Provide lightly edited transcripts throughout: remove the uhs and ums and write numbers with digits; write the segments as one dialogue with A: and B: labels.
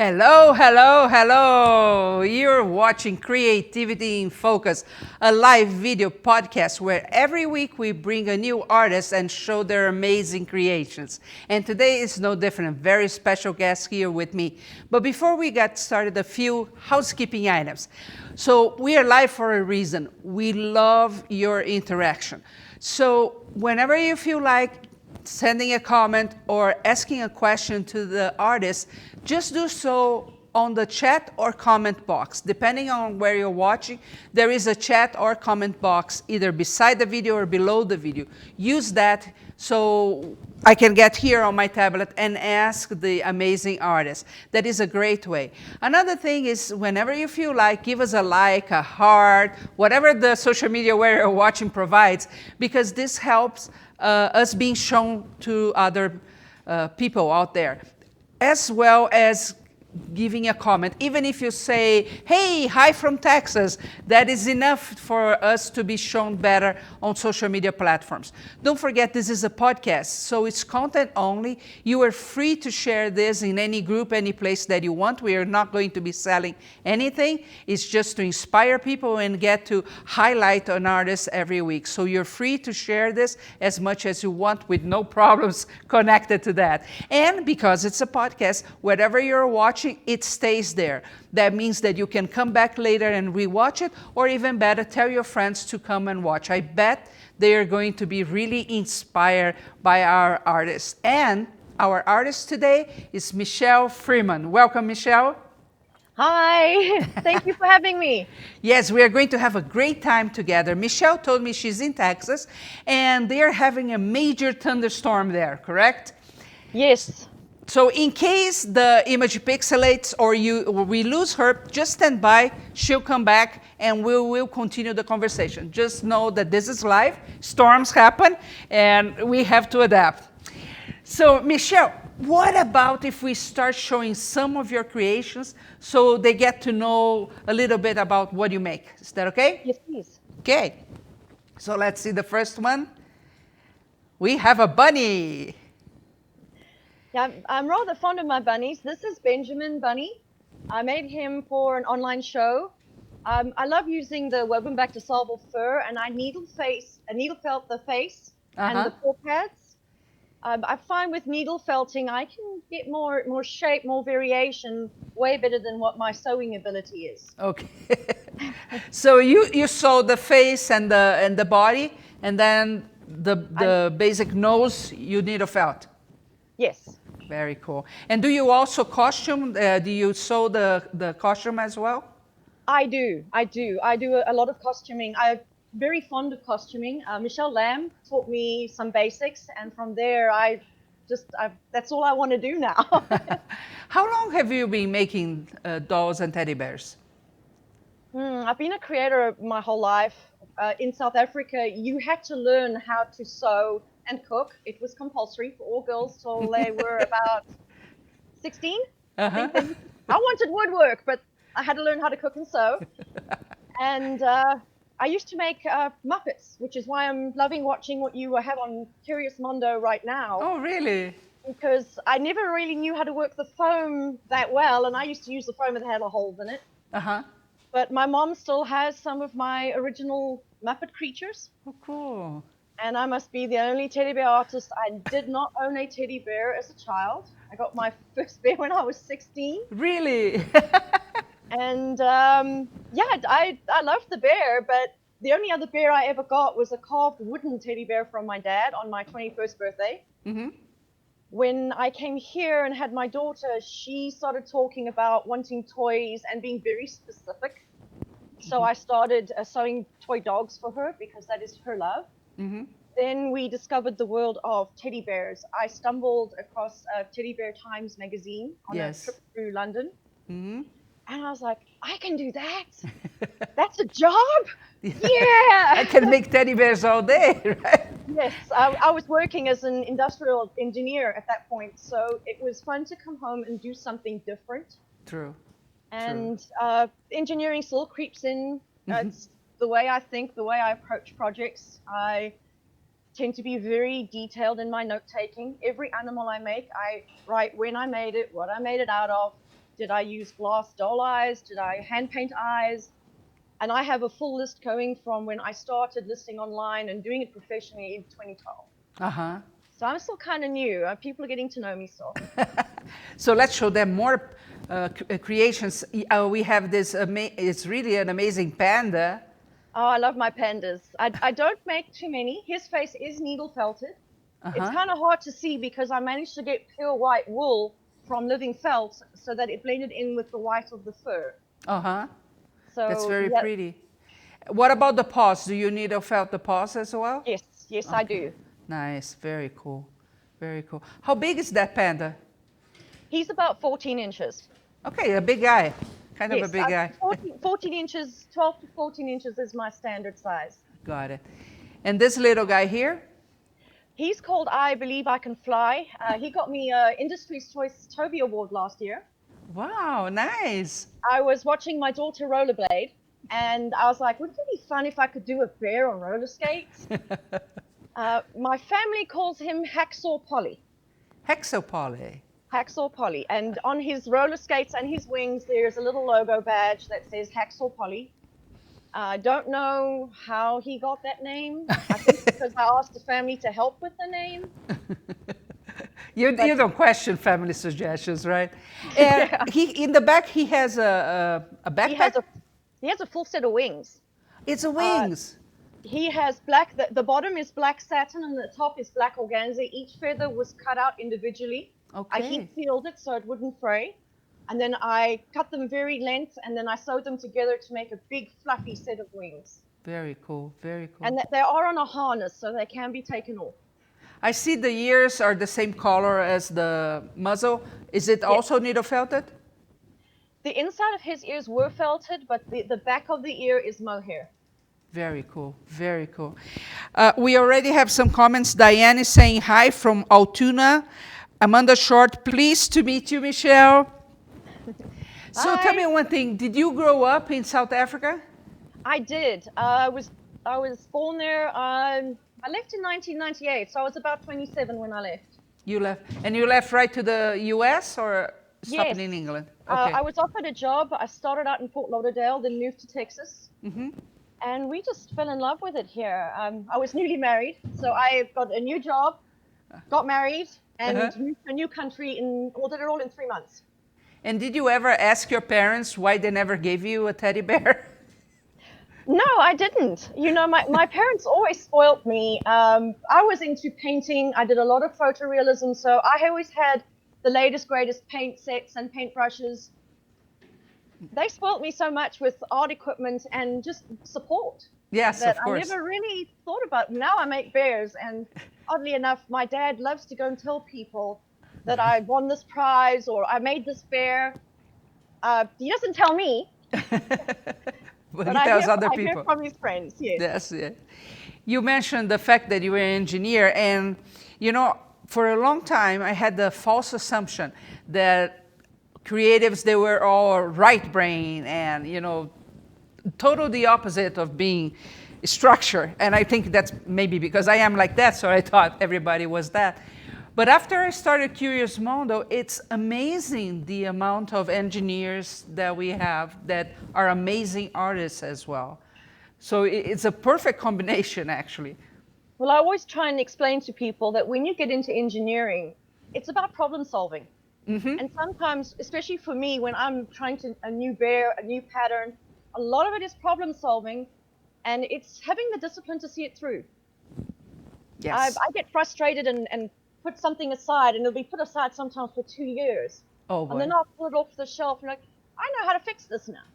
A: Hello, hello, hello. You're watching Creativity in Focus, a live video podcast where every week we bring a new artist and show their amazing creations. And today is no different. A very special guest here with me. But before we get started, a few housekeeping items. So we are live for a reason. We love your interaction. So whenever you feel like sending a comment or asking a question to the artist, just do so on the chat or comment box. Depending on where you're watching, there is a chat or comment box either beside the video or below the video. Use that so I can get here on my tablet and ask the amazing artist. That is a great way. Another thing is whenever you feel like, give us a like, a heart, whatever the social media where you're watching provides, because this helps us being shown to other people out there, as well as giving a comment. Even if you say, hey, hi from Texas, that is enough for us to be shown better on social media platforms. Don't forget, this is a podcast, so it's content only. You are free to share this in any group, any place that you want. We are not going to be selling anything. It's just to inspire people and get to highlight an artist every week. So you're free to share this as much as you want with no problems connected to that. And because it's a podcast, whatever you're watching, it stays there. That means that you can come back later and rewatch it, or even better, tell your friends to come and watch. I bet they are going to be really inspired by our artists. And our artist today is Michele Freeman. Welcome, Michele.
B: Hi, thank you for having me.
A: Yes, we are going to have a great time together. Michele told me she's in Texas, and they are having a major thunderstorm there, correct?
B: Yes.
A: So in case the image pixelates or we lose her, just stand by, she'll come back, and we will continue the conversation. Just know that this is live, storms happen, and we have to adapt. So Michele, what about if we start showing some of your creations so they get to know a little bit about what you make? Is that okay?
B: Yes, please.
A: Okay, so let's see the first one. We have a bunny.
B: Yeah, I'm rather fond of my bunnies. This is Benjamin Bunny. I made him for an online show. I love using the woven back to dissolvable fur, and I needle felt the face and the paw pads. I find with needle felting, I can get more shape, more variation, way better than what my sewing ability is.
A: Okay. So you sew the face and the body, and then the basic nose you needle felt.
B: Yes.
A: Very cool. And do you also costume? Do you sew the costume as well?
B: I do. I do a lot of costuming. I'm very fond of costuming. Michelle Lamb taught me some basics, and from there, that's all I want to do now.
A: How long have you been making dolls and teddy bears?
B: I've been a creator my whole life. In South Africa, you had to learn how to sew and cook. It was compulsory for all girls till they were about 16.
A: Uh-huh.
B: I wanted woodwork, but I had to learn how to cook and sew. And I used to make Muppets, which is why I'm loving watching what you have on Curious Mondo right now.
A: Oh, really?
B: Because I never really knew how to work the foam that well, and I used to use the foam that had holes in it.
A: Uh-huh.
B: But my mom still has some of my original Muppet creatures.
A: Oh, cool.
B: And I must be the only teddy bear artist. I did not own a teddy bear as a child. I got my first bear when I was 16.
A: Really?
B: And yeah, I loved the bear, but the only other bear I ever got was a carved wooden teddy bear from my dad on my 21st birthday.
A: Mm-hmm.
B: When I came here and had my daughter, she started talking about wanting toys and being very specific. So I started sewing toy dogs for her because that is her love.
A: Mm-hmm.
B: Then we discovered the world of teddy bears. I stumbled across Teddy Bear Times magazine on a trip through London.
A: Mm-hmm.
B: And I was like, I can do that. That's a job. Yeah.
A: I can make teddy bears all day, right?
B: Yes, I was working as an industrial engineer at that point. So it was fun to come home and do something different.
A: True.
B: And engineering still creeps in. It's the way I think, the way I approach projects. I tend to be very detailed in my note taking. Every animal I make, I write when I made it, what I made it out of, Did I use glass doll eyes? Did I hand paint eyes? And I have a full list going from when I started listing online and doing it professionally in 2012.
A: Uh-huh.
B: So I'm still kind of new. People are getting to know me still.
A: So let's show them more creations. We have this, it's really an amazing panda.
B: Oh, I love my pandas. I don't make too many. His face is needle felted. It's
A: Uh-huh.
B: kind of hard to see because I managed to get pure white wool from living felt so that it blended in with the white of the fur.
A: Uh-huh.
B: So
A: That's very
B: yeah,
A: pretty. What about the paws? Do you need to felt the paws as well?
B: yes, I do.
A: Nice. Very cool. Very cool. How big is that panda?
B: He's about 14 inches.
A: Okay, a big guy. Kind of a
B: Yes,
A: big guy.
B: 14 inches, 12 to 14 inches is my standard size.
A: Got it. And this little guy here?
B: He's called I Believe I Can Fly. He got me an Industry's Choice Toby Award last year.
A: Wow, nice.
B: I was watching my daughter rollerblade, and I was like, wouldn't it be fun if I could do a bear on roller skates? My family calls him Hacksaw Polly.
A: Hexapoly.
B: Hacksaw Polly. And on his roller skates and his wings, there's a little logo badge that says Hacksaw Polly. I don't know how he got that name. I think because I asked the family to help with the name.
A: You don't question family suggestions, right? And
B: Yeah.
A: he in the back he has a backpack.
B: He has a full set of wings.
A: It's a wings.
B: He has black, the bottom is black satin and the top is black organza. Each feather was cut out individually. I
A: Okay.
B: heat sealed it so it wouldn't fray. And then I cut them very length and then I sewed them together to make a big fluffy set of wings.
A: Very cool. Very cool.
B: And they are on a harness so they can be taken off.
A: I see the ears are the same color as the muzzle. Is it also needle felted?
B: The inside of his ears were felted, but the back of the ear is mohair.
A: Very cool. Very cool. We already have some comments. Diane is saying hi from Altoona. Amanda Short, pleased to meet you, Michele. So tell me one thing. Did you grow up in South Africa?
B: I did. I was born there. I left in 1998, so I was about 27 when I left.
A: You left. And you left right to the U.S. or stopped
B: Yes.
A: in England? Okay.
B: I was offered a job. I started out in Fort Lauderdale, then moved to Texas.
A: Mm-hmm.
B: And we just fell in love with it here. I was newly married, so I got a new job, got married, and moved to a new country, did it all in 3 months.
A: And did you ever ask your parents why they never gave you a teddy bear?
B: No, I didn't. You know, my parents always spoiled me. I was into painting. I did a lot of photorealism, so I always had the latest, greatest paint sets and paintbrushes. They spoiled me so much with art equipment and just support.
A: Yes,
B: that
A: of course.
B: I never really thought about. Now I make bears, and oddly enough, my dad loves to go and tell people that I won this prize or I made this bear. He doesn't tell me.
A: But
B: But
A: he tells other
B: I
A: people.
B: hear from his friends, yes.
A: Yes, yeah. You mentioned the fact that you were an engineer, and you know, for a long time I had the false assumption that creatives, they were all right brain and, you know, total the opposite of being structure. And I think that's maybe because I am like that, so I thought everybody was that. But after I started Curious Mondo, it's amazing the amount of engineers that we have that are amazing artists as well. So it's a perfect combination, actually.
B: Well, I always try and explain to people that when you get into engineering, it's about problem solving.
A: Mm-hmm.
B: And sometimes, especially for me, when I'm trying to a new bear, a new pattern, a lot of it is problem solving, and it's having the discipline to see it through.
A: Yes.
B: I get frustrated and put something aside, and it'll be put aside sometimes for 2 years.
A: Oh, boy.
B: And then I'll pull it off the shelf and like, I know how to fix this now.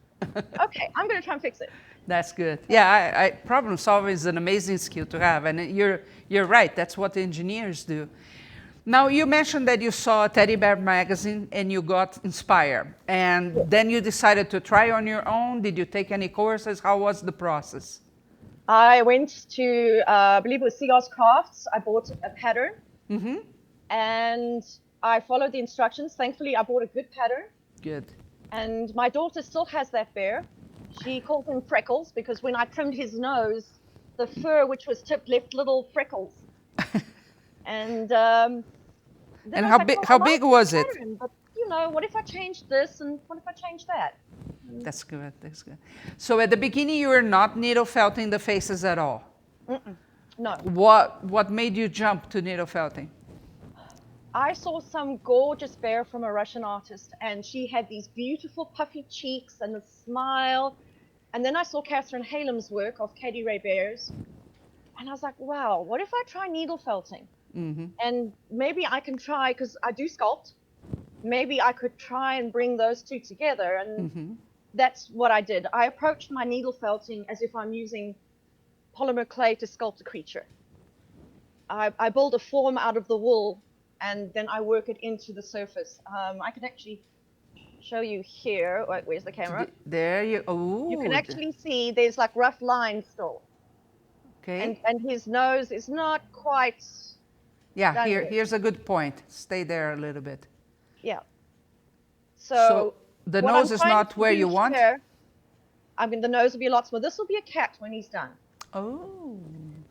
B: Okay, I'm going to try and fix it.
A: That's good. Yeah, problem solving is an amazing skill to have, and you're right. That's what engineers do. Now, you mentioned that you saw Teddy Bear magazine and you got inspired, and then you decided to try on your own. Did you take any courses? How was the process?
B: I went to, I believe it was Seagull's Crafts. I bought a pattern,
A: Mm-hmm.
B: and I followed the instructions. Thankfully, I bought a good pattern,
A: Good.
B: and my daughter still has that bear. She calls him Freckles because when I trimmed his nose, the fur, which was tipped, left little freckles. And then I was
A: how
B: like,
A: big?
B: well,
A: How
B: I like
A: big
B: this
A: was it?
B: pattern, but you what if I changed this and what if I changed that?
A: That's good. That's good. So at the beginning, you were not needle felting the faces at all.
B: No.
A: What made you jump to needle felting?
B: I saw some gorgeous bear from a Russian artist, and she had these beautiful puffy cheeks and a smile. And then I saw Catherine Halem's work of Katie Ray bears, and I was like, wow, what if I try needle felting? And maybe I can try, because I do sculpt, maybe I could try and bring those two together. And that's what I did. I approached my needle felting as if I'm using polymer clay to sculpt a creature. I build a form out of the wool, and then I work it into the surface. I can actually show you here. Wait, where's the camera?
A: There you. Oh.
B: You can actually see there's like rough lines still.
A: Okay.
B: And his nose is not quite.
A: Yeah. Here's a good point. Stay there a little bit.
B: Yeah.
A: So the nose is not where you want.
B: The nose will be a lot smaller. This will be a cat when he's done.
A: Oh.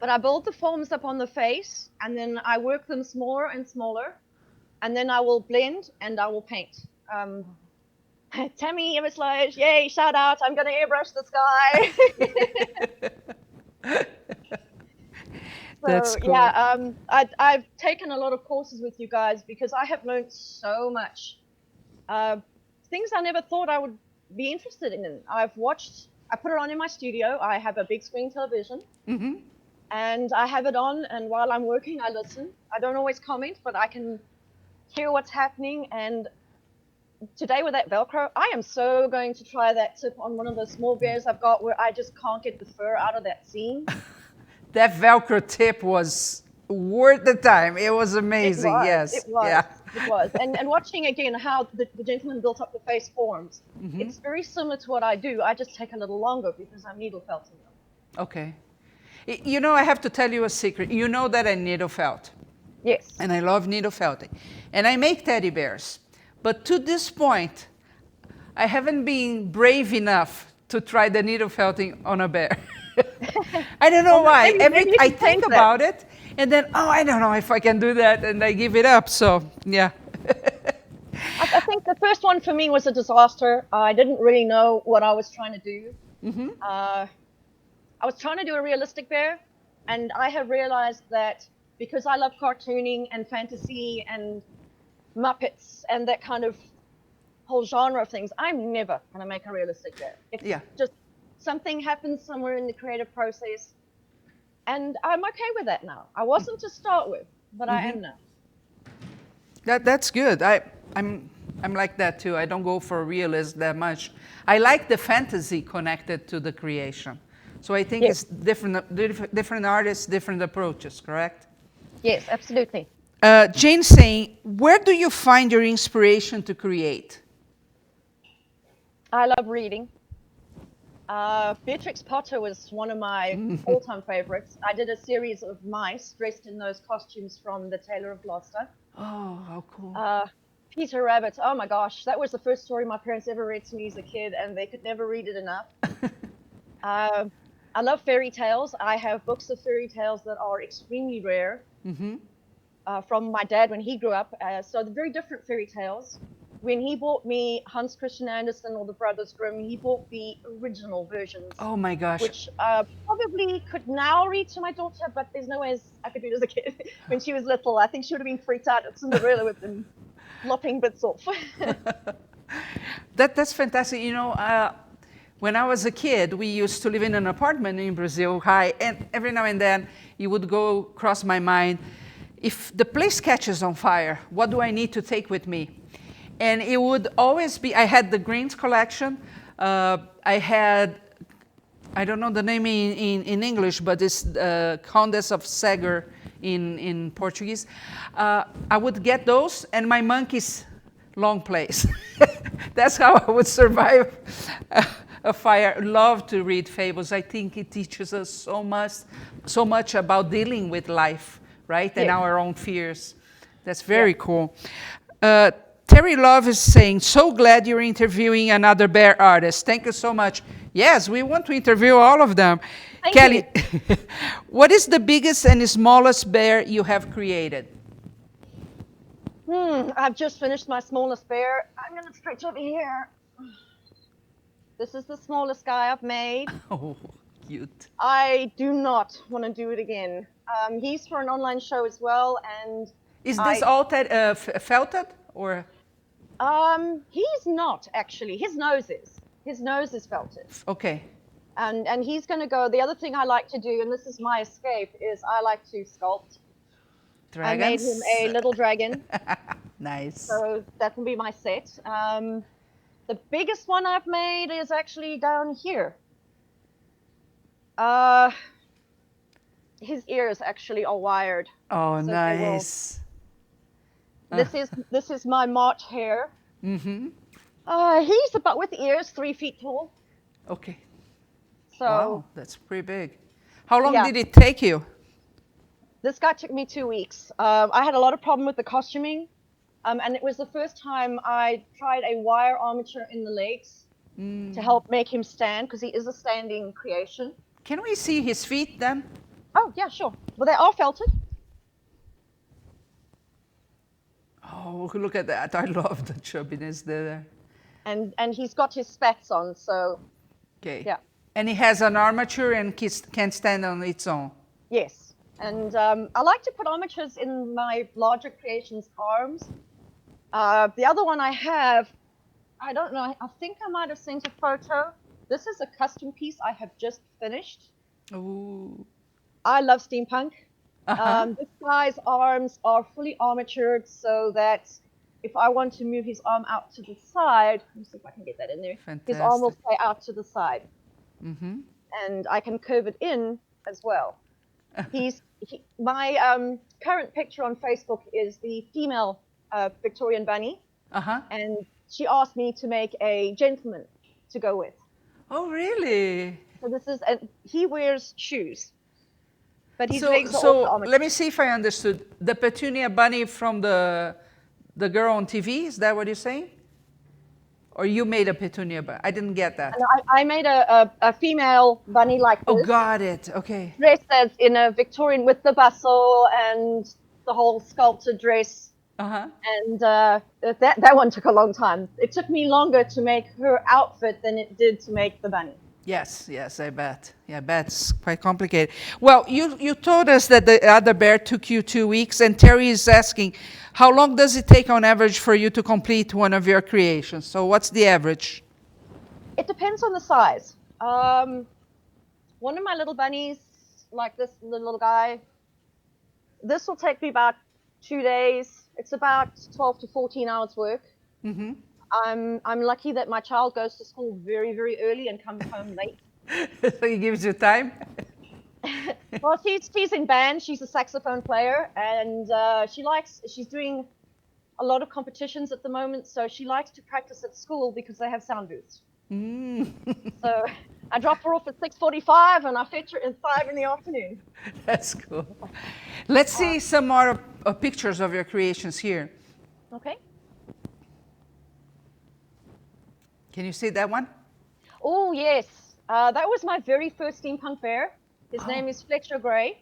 B: But I build the forms up on the face, and then I work them smaller and smaller, and then I will blend and I will paint. Tammy Micheles, yay, shout out, I'm going to airbrush this guy.
A: That's cool.
B: Yeah, I've taken a lot of courses with you guys because I have learned so much. Things I never thought I would be interested in. I put it on in my studio. I have a big screen television. And I have it on, and while I'm working, I listen. I don't always comment, but I can hear what's happening. And today with that Velcro, I am so going to try that tip on one of the small bears I've got where I just can't get the fur out of that seam.
A: That Velcro tip was worth the time. It was amazing. Yes.
B: It was.
A: Yeah.
B: It was. And watching again how the gentleman built up the face forms, it's very similar to what I do. I just take a little longer because I'm needle felting them.
A: Okay. You know, I have to tell you a secret. You know that I needle felt.
B: Yes.
A: And I love needle felting. And I make teddy bears. But to this point, I haven't been brave enough to try the needle felting on a bear. I don't know why. I think about it, and then, I don't know if I can do that, and I give it up. So, yeah.
B: I think the first one for me was a disaster. I didn't really know what I was trying to do. I was trying to do a realistic bear, and I have realized that because I love cartooning and fantasy and Muppets and that kind of whole genre of things, I'm never going to make a realistic bear. It's just something happens somewhere in the creative process, and I'm okay with that now. I wasn't to start with, but I am now.
A: That's good. I'm like that too. I don't go for realism that much. I like the fantasy connected to the creation. So I think it's different artists, different approaches, correct?
B: Yes, absolutely.
A: Jane's saying, where do you find your inspiration to create?
B: I love reading. Beatrix Potter was one of my all-time favorites. I did a series of mice dressed in those costumes from The Tailor of Gloucester.
A: Oh, how cool.
B: Peter Rabbit, oh my gosh, that was the first story my parents ever read to me as a kid, and they could never read it enough. I love fairy tales. I have books of fairy tales that are extremely rare from my dad when he grew up. So they're very different fairy tales. When he bought me Hans Christian Andersen or the Brothers Grimm, he bought the original versions.
A: Oh my gosh.
B: Which probably could now read to my daughter, but there's no way I could read as a kid. When she was little, I think she would have been freaked out at Cinderella with them lopping bits off.
A: That's fantastic. You know, when I was a kid, we used to live in an apartment in Brazil, and every now and then it would go across my mind, if the place catches on fire, what do I need to take with me? And it would always be, I had the Greens collection, I had, I don't know the name in English, but it's Countess of Segur in Portuguese. I would get those and my monkey's long place. That's how I would survive a fire. Love to read fables. I think it teaches us so much about dealing with life, right? And our own fears. That's very cool. Terry Love is saying, so glad you're interviewing another bear artist. Thank you so much. Yes, we want to interview all of them.
B: Thank
A: Kelly,
B: you.
A: What is the biggest and smallest bear you have created?
B: I've just finished my smallest bear. I'm going to stretch over here. This is the smallest guy I've made.
A: Oh, cute.
B: I do not want to do it again. He's for an online show as well, and
A: Is this all felted or?
B: he's not actually. His nose is. His nose is felted.
A: Okay.
B: And he's going to go. The other thing I like to do, and this is my escape, is I like to sculpt.
A: Dragons?
B: I made him a little dragon.
A: Nice.
B: So that will be my set. The biggest one I've made is actually down here. His ears actually are wired.
A: Oh,
B: so
A: nice.
B: This is my March hare.
A: Mm-hmm.
B: He's about, with ears, 3 feet tall.
A: Okay.
B: So
A: wow, that's pretty big. How long
B: yeah.
A: did it take you?
B: This guy took me 2 weeks. I had a lot of problem with the costuming. And it was the first time I tried a wire armature in the legs to help make him stand, because he is a standing creation.
A: Can we see his feet then?
B: Oh, yeah, sure. Well, they are felted.
A: Oh, look at that. I love the chubbiness there.
B: And he's got his spats on, so
A: Okay.
B: yeah.
A: And he has an armature and can stand on its own.
B: Yes. And I like to put armatures in my larger creations' arms. The other one I have, I don't know, I think I might have sent a photo. This is a custom piece I have just finished.
A: Ooh.
B: I love steampunk. This guy's arms are fully armatured so that if I want to move his arm out to the side, let me see if I can get that in there.
A: Fantastic.
B: His arm will stay out to the side.
A: Mm-hmm.
B: And I can curve it in as well. My current picture on Facebook is the female Victorian bunny.
A: Uh-huh.
B: And she asked me to make a gentleman to go with.
A: Oh, really?
B: So this is, he wears shoes. But his legs are also
A: So
B: armored.
A: let me see if I understood. The Petunia bunny from the girl on TV, is that what you're saying? Or you made a Petunia bunny? I didn't get that.
B: And I made a female bunny like this.
A: Oh, got it. Okay.
B: Dressed as in a Victorian with the bustle and the whole sculpted dress.
A: Uh-huh.
B: And that one took a long time. It took me longer to make her outfit than it did to make the bunny.
A: Yes, I bet. Yeah, I bet it's quite complicated. Well, you told us that the other bear took you 2 weeks, and Terry is asking, how long does it take on average for you to complete one of your creations? So what's the average?
B: It depends on the size. One of my little bunnies, like this little guy, this will take me about 2 days. It's about 12 to 14 hours work.
A: Mm-hmm.
B: I'm lucky that my child goes to school very, very early and comes home late.
A: So he gives you time?
B: Well, she's in band. She's a saxophone player, and she's doing a lot of competitions at the moment, so she likes to practice at school because they have sound booths. So I drop her off at 6:45 and I fetch her at 5 in the afternoon.
A: That's cool. Let's see some more pictures of your creations here.
B: Okay.
A: Can you see that one?
B: Oh, yes. That was my very first steampunk bear. His name is Fletcher Gray.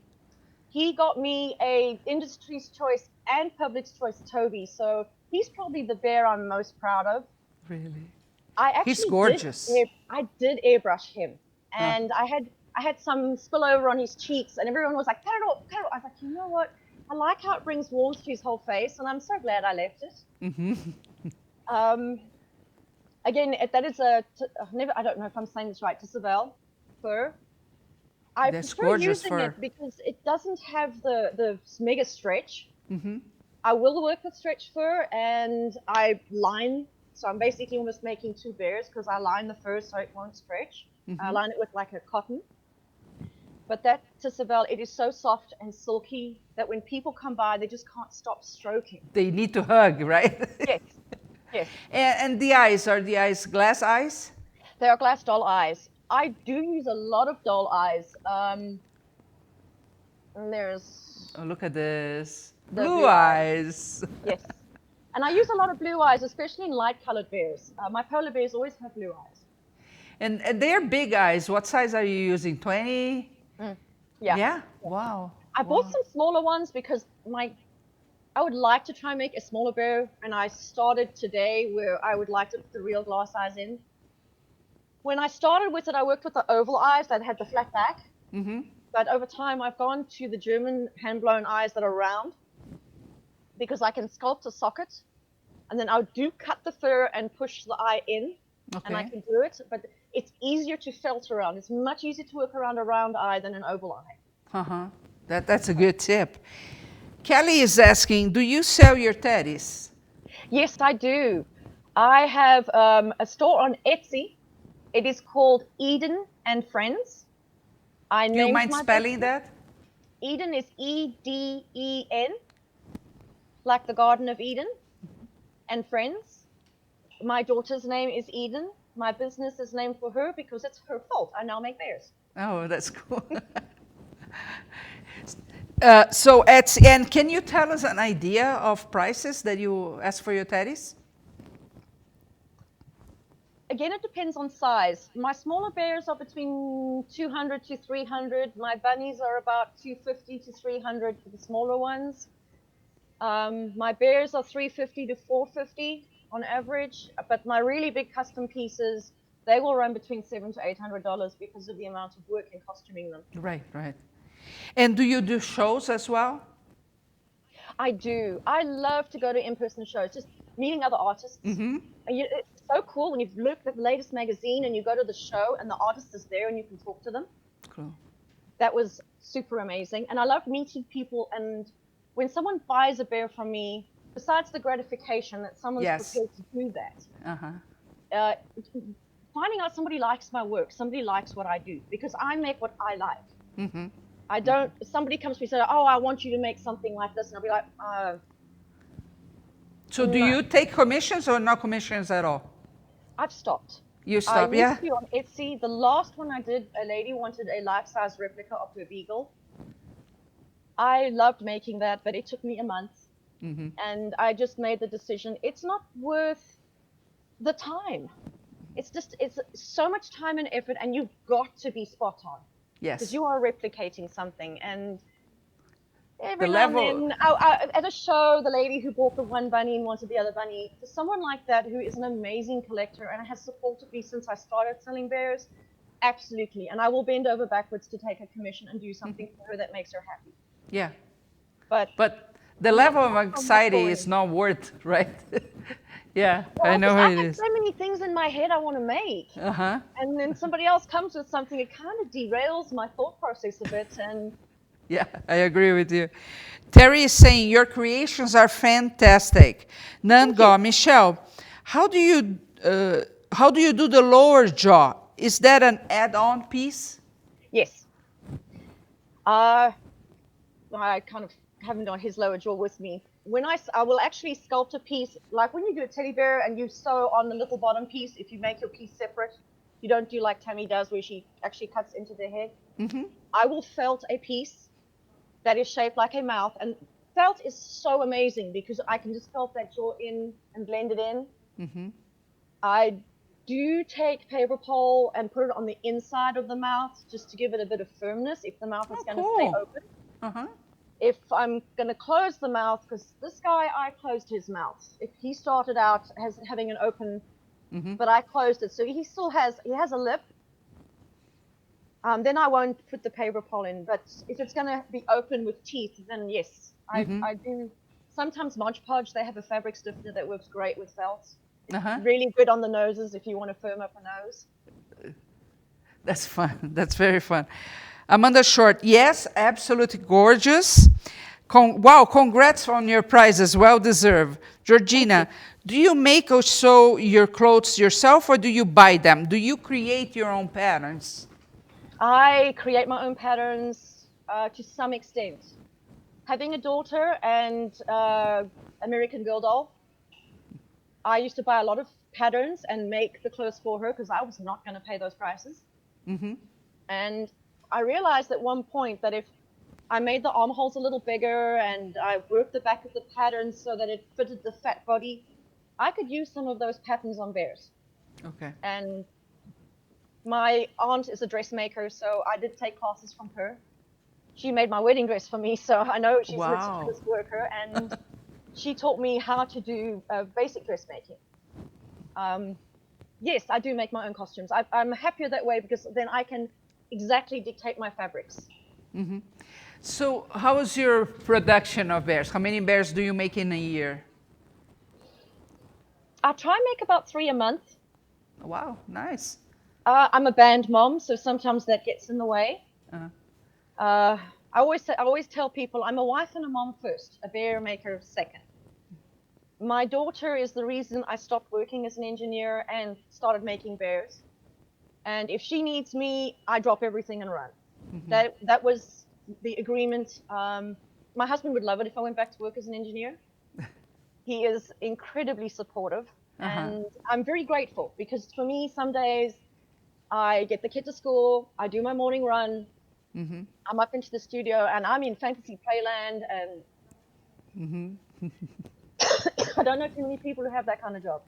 B: He got me a Industry's Choice and Public's Choice Toby, so he's probably the bear I'm most proud of.
A: Really?
B: He's
A: gorgeous.
B: I did airbrush him, and I had some spillover on his cheeks, and everyone was like, cut it off, cut it off. I was like, you know what? I like how it brings warmth to his whole face, and I'm so glad I left it. Mm-hmm. Again, that is I don't know if I'm saying this right, Tisabel fur. I prefer using
A: fur.
B: it because it doesn't have the mega stretch.
A: Mm-hmm.
B: I will work with stretch fur, and I line. So I'm basically almost making 2 bears because I line the fur so it won't stretch.
A: Mm-hmm.
B: I line it with like a cotton. But that Tisabel, it is so soft and silky that when people come by, they just can't stop stroking.
A: They need to hug, right?
B: Yes. Yes.
A: And the eyes, are the eyes glass eyes?
B: They are glass doll eyes. I do use a lot of doll eyes. And there's...
A: Oh, look at this. Blue eyes.
B: Yes. And I use a lot of blue eyes, especially in light-colored bears. My polar bears always have blue eyes.
A: And they're big eyes. What size are you using? 20?
B: Yeah.
A: Yeah? Wow.
B: I bought some smaller ones because I would like to try and make a smaller bear, and I started today where I would like to put the real glass eyes in. When I started with it, I worked with the oval eyes that had the flat back. But over time, I've gone to the German hand-blown eyes that are round because I can sculpt a socket, and then I do cut the fur and push the eye in, and I
A: Okay.
B: can do it. But it's easier to felt around. It's much easier to work around a round eye than an oval eye.
A: Uh-huh. That's a good tip. Kelly is asking, do you sell your teddies?
B: Yes, I do. I have a store on Etsy. It is called Eden and Friends. I
A: Do you
B: named
A: mind
B: my
A: spelling
B: business.
A: that?
B: Eden is Eden, like the Garden of Eden, and Friends. My daughter's name is Eden. My business is named for her because it's her fault. I now make bears.
A: Oh, that's cool. So, and can you tell us an idea of prices that you ask for your teddies?
B: Again, it depends on size. My smaller bears are between 200 to 300. My bunnies are about 250 to 300 for the smaller ones. My bears are 350 to 450 on average, but my really big custom pieces, they will run between $700 to $800 because of the amount of work in costuming them.
A: Right, right. And do you do shows as well?
B: I do. I love to go to in-person shows, just meeting other artists. It's so cool when you look at the latest magazine and you go to the show and the artist is there and you can talk to them.
A: Cool.
B: That was super amazing. And I love meeting people. And when someone buys a bear from me, besides the gratification that someone's
A: Yes.
B: prepared to do that,
A: Uh-huh.
B: finding out somebody likes my work, somebody likes what I do, because I make what I like. I don't, somebody comes to me and says, oh, I want you to make something like this. And I'll be like,
A: So do
B: no,
A: you take commissions or no commissions at all?
B: I've stopped.
A: You
B: I
A: stop,
B: used
A: yeah?
B: to on Etsy. The last one I did, a lady wanted a life-size replica of her beagle. I loved making that, but it took me a month. And I just made the decision, it's not worth the time. It's so much time and effort, and you've got to be spot on.
A: Yes.
B: Because you are replicating something. And every
A: The
B: now and
A: level,
B: then, at a show, the lady who bought the one bunny and wanted the other bunny, for someone like that who is an amazing collector and has supported me since I started selling bears, absolutely. And I will bend over backwards to take a commission and do something for her that makes her happy.
A: yeah.
B: But
A: the level of
B: not from my
A: anxiety
B: story.
A: is not worth, right? Yeah, I
B: Well,
A: know
B: because
A: how
B: I
A: it
B: have
A: is.
B: so many things in my head I want to make.
A: Uh-huh.
B: And then somebody else comes with something, it kind of derails my thought process a bit. And
A: Yeah, I agree with you. Terry is saying your creations are fantastic. Nanga, Michele, how do you do the lower jaw? Is that an add-on piece?
B: yes, I kind of haven't got his lower jaw with me. When I will actually sculpt a piece, like when you do a teddy bear and you sew on the little bottom piece, if you make your piece separate, you don't do like Tammy does where she actually cuts into the head. I will felt a piece that is shaped like a mouth, and felt is so amazing because I can just felt that jaw in and blend it in. I do take paper pole and put it on the inside of the mouth just to give it a bit of firmness if the mouth is going to stay
A: Cool.
B: open.
A: Uh-huh.
B: If I'm going to close the mouth, because this guy, I closed his mouth. If he started out as having an open, but I closed it, so he has a lip. Then I won't put the paper pole in. But if it's going to be open with teeth, then yes, I do. Sometimes Mod Podge, they have a fabric stiffener that works great with felt. It's really good on the noses if you want to firm up a nose.
A: That's fun. That's very fun. Amanda Short, yes, absolutely gorgeous. Wow, congrats on your prizes, well deserved. Georgina, do you make or sew your clothes yourself or do you buy them? Do you create your own patterns?
B: I create my own patterns to some extent. Having a daughter and American Girl doll, I used to buy a lot of patterns and make the clothes for her because I was not going to pay those prices. And I realized at one point that if I made the armholes a little bigger and I worked the back of the pattern so that it fitted the fat body, I could use some of those patterns on bears.
A: Okay.
B: And my aunt is a dressmaker, so I did take classes from her. She made my wedding dress for me, so I know she's a meticulous worker. And she taught me how to do basic dressmaking. Yes, I do make my own costumes. I'm happier that way because then I can exactly dictate my fabrics.
A: So how is your production of bears? How many bears do you make in a year?
B: I try and make about 3 a month.
A: Wow, nice.
B: I'm a band mom, so sometimes that gets in the way.
A: Uh,
B: I always tell people I'm a wife and a mom first, a bear maker second. My daughter is the reason I stopped working as an engineer and started making bears. And if she needs me, I drop everything and run. That was the agreement. My husband would love it if I went back to work as an engineer. He is incredibly supportive, and I'm very grateful because for me, some days I get the kid to school, I do my morning run, I'm up into the studio, and I'm in fantasy playland, and I don't know too many people who have that kind of job.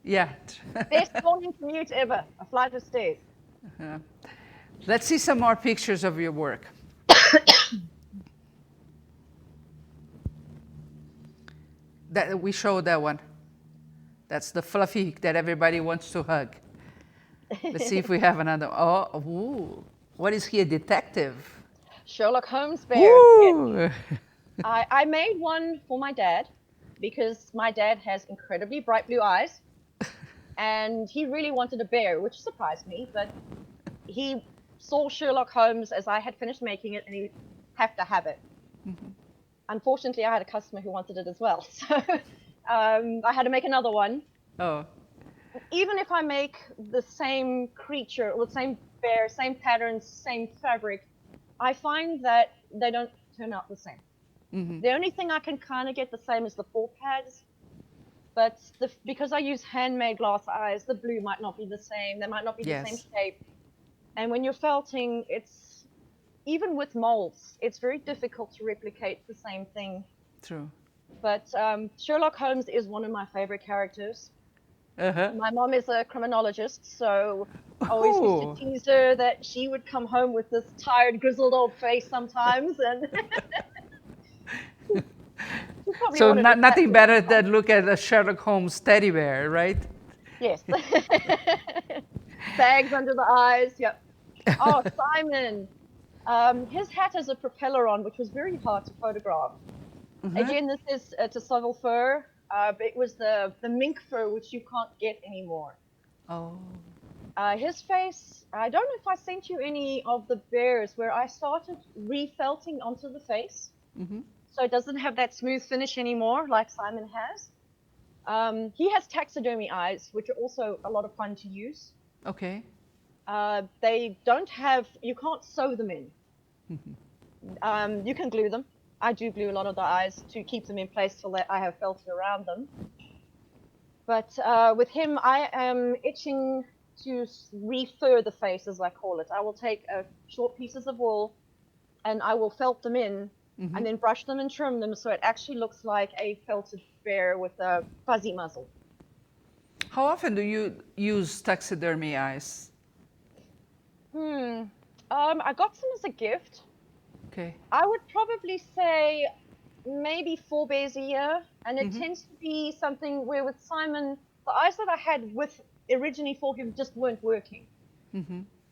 A: yeah.
B: Best morning commute ever, a flight of stairs.
A: Let's see some more pictures of your work. That we showed that one. That's the fluffy that everybody wants to hug. Let's see if we have another. Oh, ooh. What is he, a detective?
B: Sherlock Holmes bear.
A: Ooh.
B: I made one for my dad because my dad has incredibly bright blue eyes, and he really wanted a bear, which surprised me, but he saw Sherlock Holmes as I had finished making it, and he have to have it. Unfortunately, I had a customer who wanted it as well, so I had to make another one.
A: Oh.
B: Even if I make the same creature or the same bear, same patterns, same fabric, I find that they don't turn out the same. The only thing I can kind of get the same is the paw pads, but because I use handmade glass eyes, the blue might not be the same. They might not be the same shape. And when you're felting, even with molds, it's very difficult to replicate the same thing.
A: True.
B: But Sherlock Holmes is one of my favorite characters. My mom is a criminologist, so I always used to tease her that she would come home with this tired, grizzled old face sometimes, and
A: so nothing better than look at a Sherlock Holmes teddy bear, right?
B: Yes. Bags under the eyes. Yep. Oh, Simon. His hat has a propeller on, which was very hard to photograph. Again, this is to Savile fur. But it was the mink fur, which you can't get anymore.
A: Oh.
B: His face, I don't know if I sent you any of the bears where I started refelting onto the face. So it doesn't have that smooth finish anymore like Simon has. He has taxidermy eyes, which are also a lot of fun to use.
A: Okay.
B: They don't have, you can't sew them in. You can glue them. I do glue a lot of the eyes to keep them in place till I have felted around them. But with him, I am itching to refur the face, as I call it. I will take short pieces of wool and I will felt them in and then brush them and trim them so it actually looks like a felted bear with a fuzzy muzzle.
A: How often do you use taxidermy eyes?
B: I got some as a gift.
A: Okay.
B: I would probably say maybe 4 bears a year, and it tends to be something where with Simon, the eyes that I had originally for him just weren't working.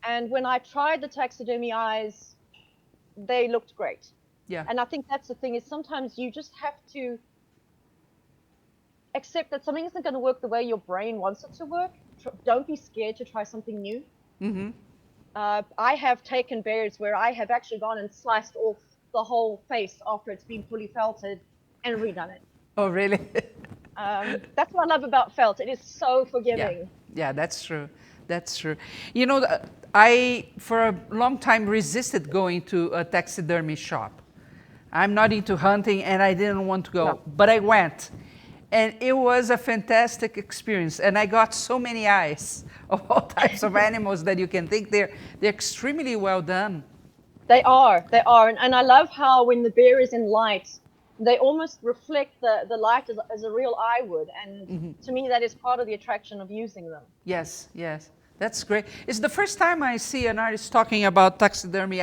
B: And when I tried the taxidermy eyes, they looked great.
A: Yeah.
B: And I think that's the thing, is sometimes you just have to accept that something isn't going to work the way your brain wants it to work. Don't be scared to try something new. I have taken bears where I have actually gone and sliced off the whole face after it's been fully felted and redone it.
A: Oh, really?
B: That's what I love about felt. It is so forgiving.
A: Yeah, that's true. That's true. You know, I, for a long time, resisted going to a taxidermy shop. I'm not into hunting, and I didn't want to go, but I went. And it was a fantastic experience. And I got so many eyes of all types of animals that you can think. They're extremely well done.
B: They are. And I love how when the bear is in light, they almost reflect the light as a real eye would. And to me, that is part of the attraction of using them.
A: Yes, yes. That's great. It's the first time I see an artist talking about taxidermy.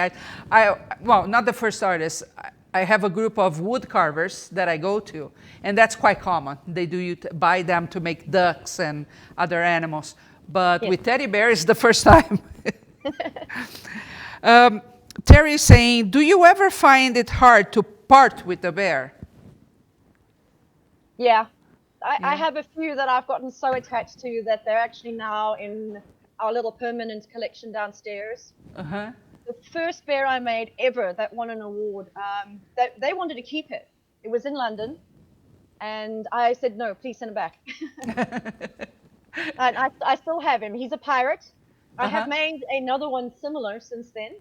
A: Well, not the first artist. I have a group of wood carvers that I go to, and that's quite common. They do buy them to make ducks and other animals. But
B: Yes.
A: with teddy bear, it's the first time. Terry is saying, do you ever find it hard to part with the bear?
B: Yeah. I
A: Yeah.
B: have a few that I've gotten so attached to that they're actually now in our little permanent collection downstairs.
A: Uh-huh.
B: The first bear I made ever that won an award, that they wanted to keep it. It was in London, and I said, no, please send it back. And I still have him. He's a pirate. I have
A: Uh-huh.
B: made another one similar since then.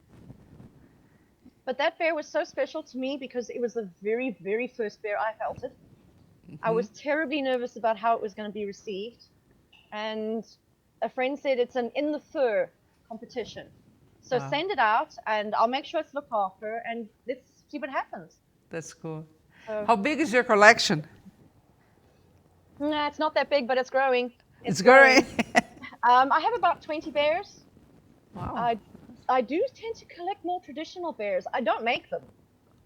B: But that bear was so special to me because it was the very, very first bear I felt it. I was terribly nervous about how it was going to be received. And a friend said it's an in the fur competition. So
A: Wow,
B: send it out and I'll make sure it's looked after and let's see what happens.
A: that's cool.
B: So,
A: How big is your collection?
B: nah, it's not that big, but it's growing.
A: It's
B: It's
A: growing.
B: growing. I have about 20 bears.
A: Wow.
B: I do tend to collect more traditional bears. I don't make them.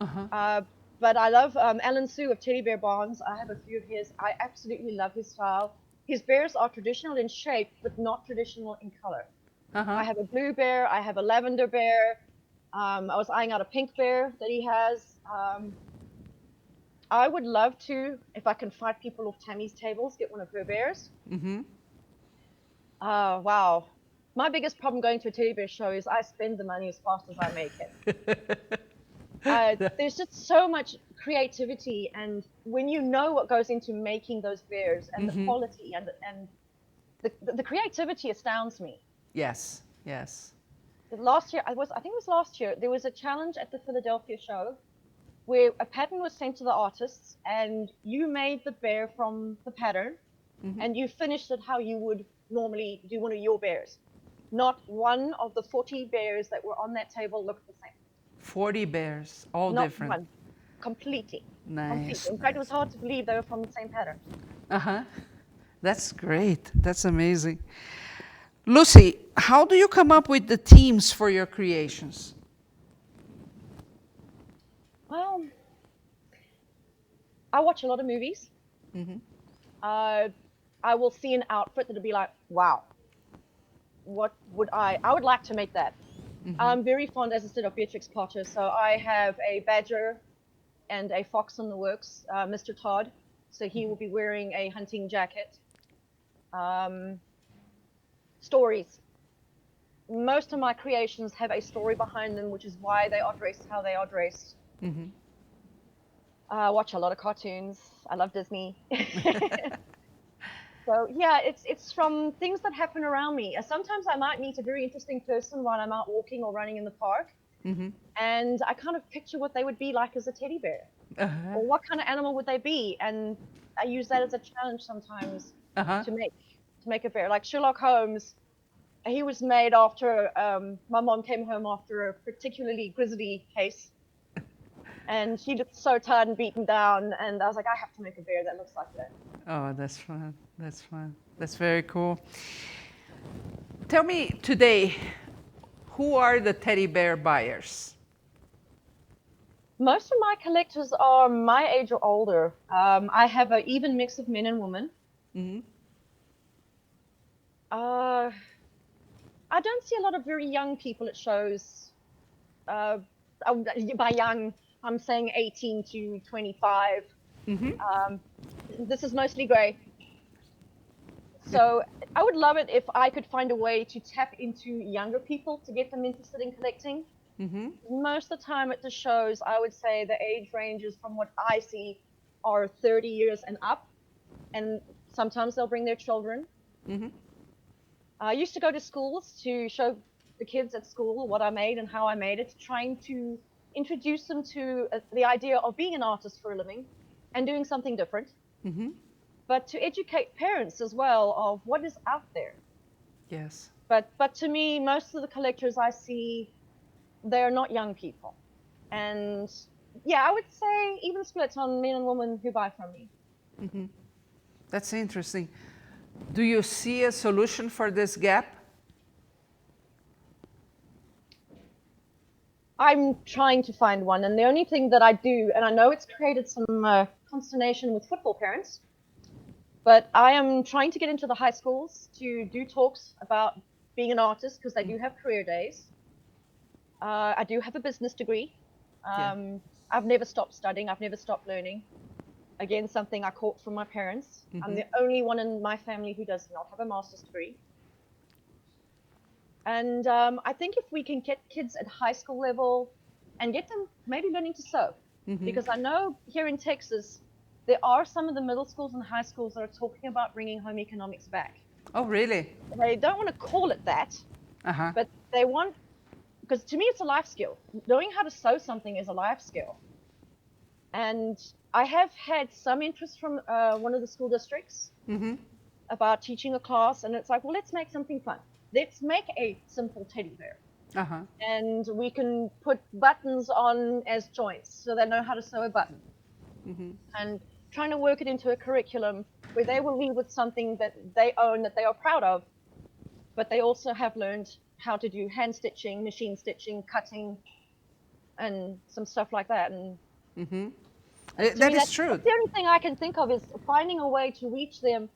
A: Uh-huh.
B: But I love Alan Sue of Teddy Bear Barns. I have a few of his. I absolutely love his style. His bears are traditional in shape, but not traditional in color.
A: Uh-huh.
B: I have a blue bear. I have a lavender bear. I was eyeing out a pink bear that he has. I would love to, if I can fight people off Tammy's tables, get one of her bears.
A: Mm-hmm.
B: Wow. My biggest problem going to a teddy bear show is I spend the money as fast as I make it. There's just so much creativity, and when you know what goes into making those bears and the quality and the creativity astounds me.
A: Yes, yes.
B: Last year, I think it was last year, there was a challenge at the Philadelphia show where a pattern was sent to the artists, and you made the bear from the pattern, and you finished it how you would normally do one of your bears. Not one of the 40 bears that were on that table looked the same.
A: 40 bears, all
B: Not
A: different.
B: one. Completely.
A: Nice.
B: In fact, it was hard to believe they were from the same pattern.
A: Uh-huh. That's great. That's amazing. Lucy, how do you come up with the themes for your creations?
B: Well, I watch a lot of movies. I will see an outfit that'll be like, wow, what would I would like to make that. I'm very fond, as I said, of Beatrix Potter. So I have a badger and a fox in the works, Mr. Todd. So he will be wearing a hunting jacket. Stories. Most of my creations have a story behind them, which is why they are dressed how they are dressed. I watch a lot of cartoons. I love Disney. So yeah, it's from things that happen around me. Sometimes I might meet a very interesting person while I'm out walking or running in the park, and I kind of picture what they would be like as a teddy bear, or what kind of animal would they be, and I use that as a challenge sometimes to make a bear. Like Sherlock Holmes, he was made after my mom came home after a particularly grisly case, and she looked so tired and beaten down, and I was like, I have to make a bear that looks like that.
A: Oh, that's fun. That's fun. That's very cool. Tell me today, who are the teddy bear buyers?
B: Most of my collectors are my age or older. I have an even mix of men and women. I don't see a lot of very young people at shows. By young, I'm saying 18 to 25. This is mostly gray. So I would love it if I could find a way to tap into younger people to get them interested in collecting. Most of the time at the shows, I would say the age ranges from what I see are 30 years and up, and sometimes they'll bring their children. I used to go to schools to show the kids at school what I made and how I made it, trying to introduce them to the idea of being an artist for a living and doing something different. But to educate parents as well of what is out there.
A: Yes.
B: But to me, most of the collectors I see, they're not young people. And yeah, I would say even splits on men and women who buy from me.
A: That's interesting. Do you see a solution for this gap?
B: I'm trying to find one, and the only thing that I do, and I know it's created some consternation with football parents, but I am trying to get into the high schools to do talks about being an artist because they do have career days. I do have a business degree.
A: Yeah.
B: I've never stopped studying. I've never stopped learning. Again, something I caught from my parents. I'm the only one in my family who does not have a master's degree. And I think if we can get kids at high school level and get them maybe learning to sew, because I know here in Texas, there are some of the middle schools and high schools that are talking about bringing home economics back.
A: Oh, really?
B: They don't want to call it that,
A: Uh-huh.
B: but they want, because to me it's a life skill. Knowing how to sew something is a life skill. And I have had some interest from one of the school districts about teaching a class, and it's like, well, let's make something fun. Let's make a simple teddy bear.
A: Uh-huh.
B: And we can put buttons on as joints so they know how to sew a button. And trying to work it into a curriculum where they will leave with something that they own, that they are proud of, but they also have learned how to do hand stitching, machine stitching, cutting, and some stuff like that. And to
A: That
B: me,
A: is
B: that's
A: true.
B: the only thing I can think of is finding a way to reach them.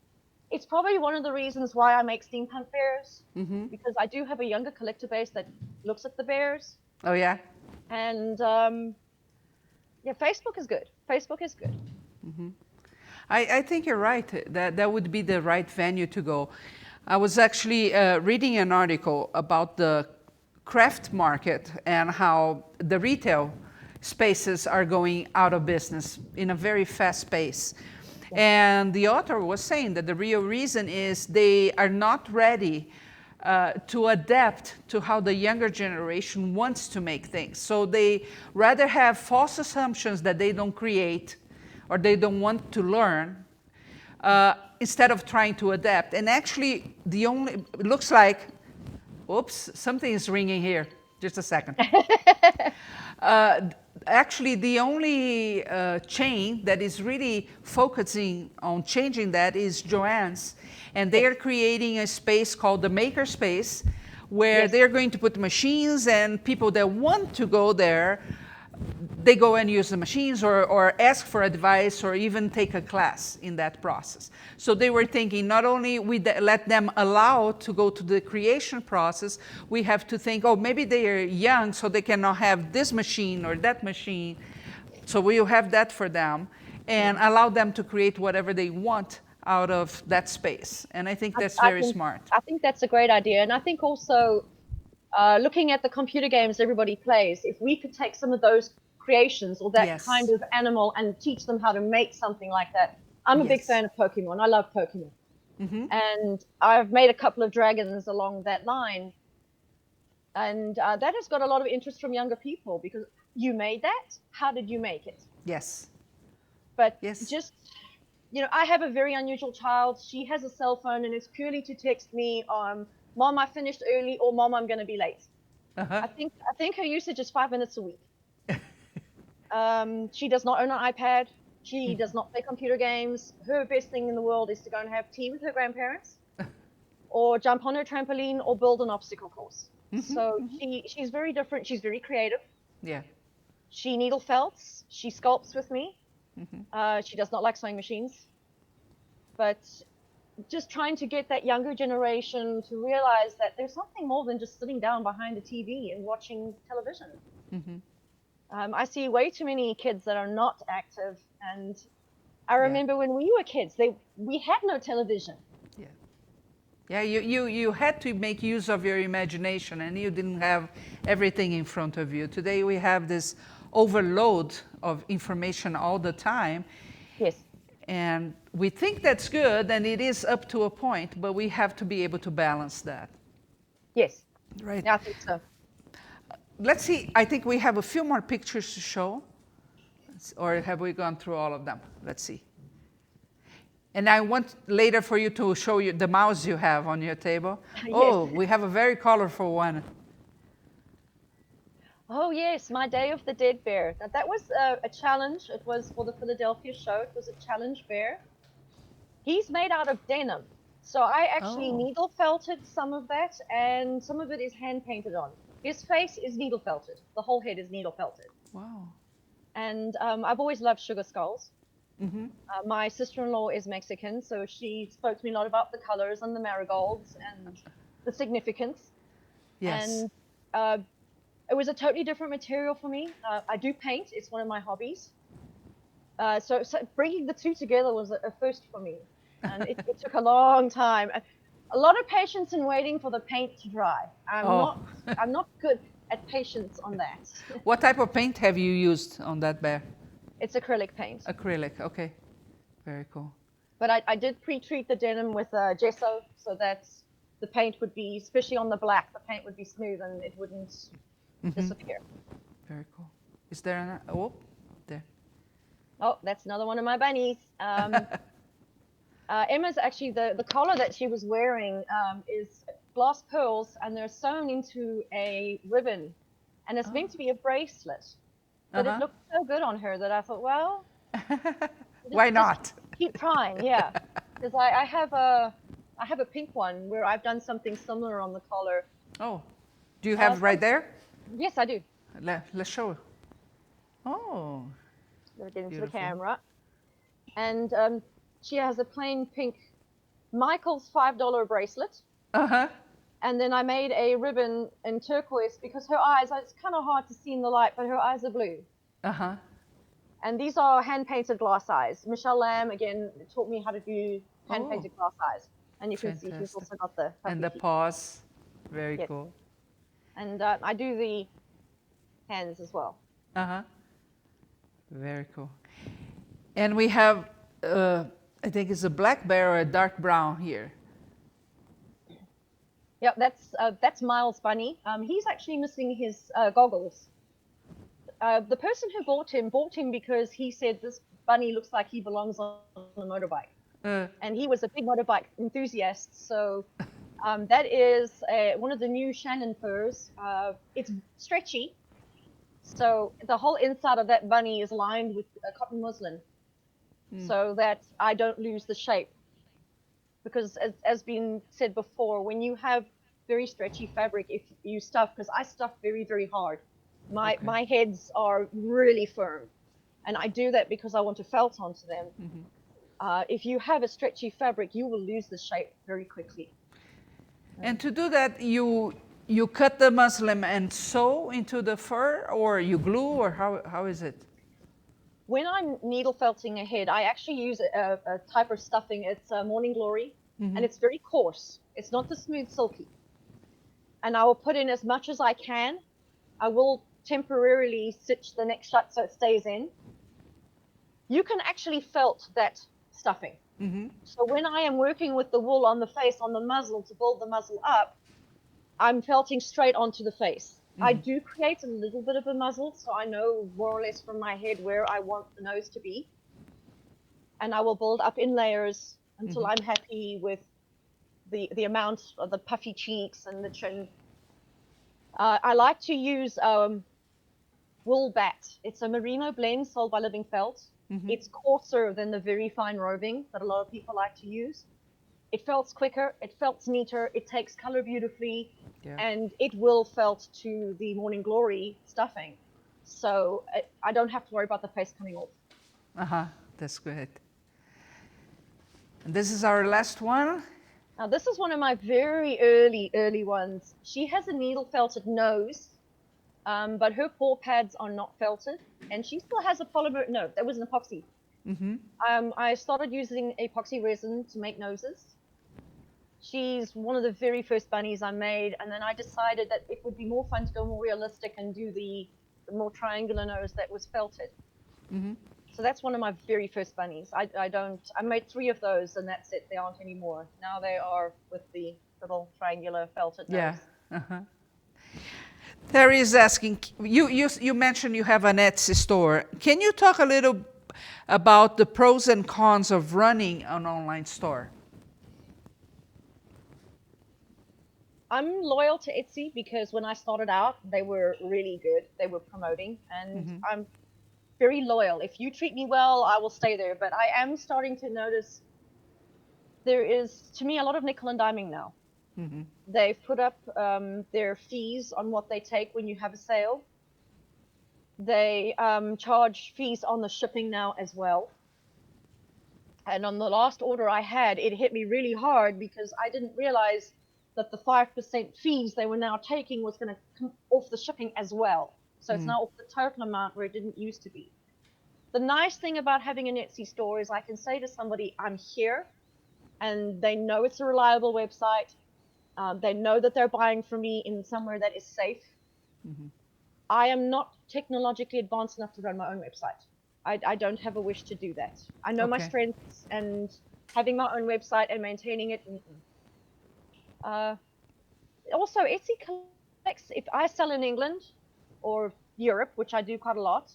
B: It's probably one of the reasons why I make steampunk bears, because I do have a younger collector base that looks at the bears.
A: Oh, yeah?
B: And yeah, Facebook is good. Facebook is good.
A: I think you're right. That would be the right venue to go. I was actually reading an article about the craft market and how the retail spaces are going out of business in a very fast pace. And the author was saying that the real reason is they are not ready to adapt to how the younger generation wants to make things. So they rather have false assumptions that they don't create or they don't want to learn instead of trying to adapt. And actually, it looks like, oops, something is ringing here. Just a second. Actually, the only chain that is really focusing on changing that is Joann's. And they are creating a space called the Maker Space, where they're going to put machines, and people that want to go there, they go and use the machines or ask for advice or even take a class in that process. So they were thinking not only we let them allow to go to the creation process, we have to think, oh, maybe they are young so they cannot have this machine or that machine. So we'll have that for them and allow them to create whatever they want out of that space. And I think that's very smart.
B: I think that's a great idea. And I think also looking at the computer games everybody plays, if we could take some of those creations or that kind of animal and teach them how to make something like that. I'm a big fan of Pokemon. I love Pokemon. And I've made a couple of dragons along that line. And that has got a lot of interest from younger people because you made that? How did you make it?
A: Yes.
B: But just, you know, I have a very unusual child. She has a cell phone and it's purely to text me, Mom, I finished early, or Mom, I'm going to be late. I think her usage is 5 minutes a week. She does not own an iPad. She does not play computer games. Her best thing in the world is to go and have tea with her grandparents or jump on her trampoline or build an obstacle course. So she's very different. She's very creative.
A: Yeah.
B: She needle felts. She sculpts with me. She does not like sewing machines. But just trying to get that younger generation to realize that there's something more than just sitting down behind a TV and watching television. I see way too many kids that are not active, and I remember when we were kids, we had no television.
A: Yeah, you had to make use of your imagination, and you didn't have everything in front of you. Today we have this overload of information all the time.
B: Yes.
A: And we think that's good, and it is up to a point, but we have to be able to balance that.
B: Yes.
A: Right.
B: Yeah, I think so.
A: Let's see, I think we have a few more pictures to show. Or have we gone through all of them? Let's see. And I want later for you to show you the mouse you have on your table.
B: Yes.
A: Oh, we have a very colorful one.
B: Oh, yes, my Day of the Dead bear. That was a challenge. It was for the Philadelphia show. It was a challenge bear. He's made out of denim. So I actually needle felted some of that, and some of it is hand painted on. His face is needle felted. The whole head is needle felted.
A: Wow.
B: And I've always loved sugar skulls.
A: Mm-hmm.
B: My sister-in-law is Mexican, so she spoke to me a lot about the colors and the marigolds and the significance.
A: Yes.
B: And it was a totally different material for me. I do paint; it's one of my hobbies. So bringing the two together was a first for me, and it took a long time, a lot of patience in waiting for the paint to dry.
A: Oh.
B: I'm not good at patience on that.
A: What type of paint have you used on that bear?
B: It's acrylic paint,
A: Acrylic. Okay. Very cool.
B: but I did pre-treat the denim with gesso so that the paint would be, especially on the black, the paint would be smooth and it wouldn't
A: Mm-hmm.
B: disappear.
A: Very cool. Is there an? Oh, there.
B: Oh, that's another one of my bunnies. Emma's actually the collar that she was wearing is glass pearls, and they're sewn into a ribbon, and it's meant to be a bracelet. But it
A: Uh-huh.
B: looked so good on her that I thought, well,
A: Why
B: just
A: not?
B: keep trying, yeah. Because I have a pink one where I've done something similar on the collar.
A: Oh, do you have it right there?
B: Yes, I do.
A: Let's show. Oh,
B: Let me get into the
A: beautiful.
B: camera. And she has a plain pink Michael's $5 bracelet.
A: Uh-huh.
B: And then I made a ribbon in turquoise because her eyes, it's kind of hard to see in the light, but her eyes are blue.
A: Uh-huh.
B: And these are hand-painted glass eyes. Michelle Lamb, again, taught me how to do hand-painted glass eyes. And you can see she's
A: Fantastic.
B: also got the
A: And
B: puffy
A: the
B: cheeks.
A: paws. Very
B: Yes.
A: cool.
B: And I do the hands as well.
A: Uh-huh. Very cool. And we have, I think it's a black bear or a dark brown here.
B: Yep, that's Miles Bunny. He's actually missing his goggles. The person who bought him because he said this bunny looks like he belongs on a motorbike. And he was a big motorbike enthusiast, so that is one of the new Shannon furs. It's stretchy, so the whole inside of that bunny is lined with cotton muslin, so that I don't lose the shape. Because as been said before, when you have very stretchy fabric, if you stuff, because I stuff very, very hard, my heads are really firm, and I do that because I want to felt onto them. If you have a stretchy fabric, you will lose the shape very quickly.
A: And to do that, you cut the muslin and sew into the fur, or you glue, or how is it?
B: When I'm needle felting a head, I actually use a type of stuffing. It's Morning Glory, and it's very coarse. It's not the smooth silky. And I will put in as much as I can. I will temporarily stitch the neck shut so it stays in. You can actually felt that stuffing. So when I am working with the wool on the face, on the muzzle to build the muzzle up, I'm felting straight onto the face. I do create a little bit of a muzzle, so I know more or less from my head where I want the nose to be. And I will build up in layers until I'm happy with the amount of the puffy cheeks and the chin. I like to use wool bat. It's a merino blend sold by Living Felt. It's coarser than the very fine roving that a lot of people like to use. It felts quicker, it felts neater, it takes color beautifully, and it will felt to the Morning Glory stuffing. So I don't have to worry about the face coming off.
A: Uh-huh. That's good. And this is our last one.
B: Now this is one of my very early ones. She has a needle felted nose, but her paw pads are not felted, and she still has a polymer. No, that was an epoxy. I started using epoxy resin to make noses. She's one of the very first bunnies I made, and then I decided that it would be more fun to go more realistic and do the more triangular nose that was felted. So that's one of my very first bunnies. I made 3 of those, and that's it. There aren't any more. Now they are with the little triangular felted nose.
A: Terry is asking, you mentioned you have an Etsy store. Can you talk a little about the pros and cons of running an online store?
B: I'm loyal to Etsy because when I started out, they were really good. They were promoting, and I'm very loyal. If you treat me well, I will stay there. But I am starting to notice there is, to me, a lot of nickel and diming now. They've put up their fees on what they take when you have a sale. They charge fees on the shipping now as well. And on the last order I had, it hit me really hard because I didn't realize that the 5% fees they were now taking was going to come off the shipping as well. So it's now off the total amount where it didn't used to be. The nice thing about having an Etsy store is I can say to somebody, I'm here, and they know it's a reliable website. They know that they're buying from me in somewhere that is safe. I am not technologically advanced enough to run my own website. I don't have a wish to do that. I know my
A: Okay.
B: strengths, and having my own website and maintaining it. Also, Etsy collects, if I sell in England or Europe, which I do quite a lot,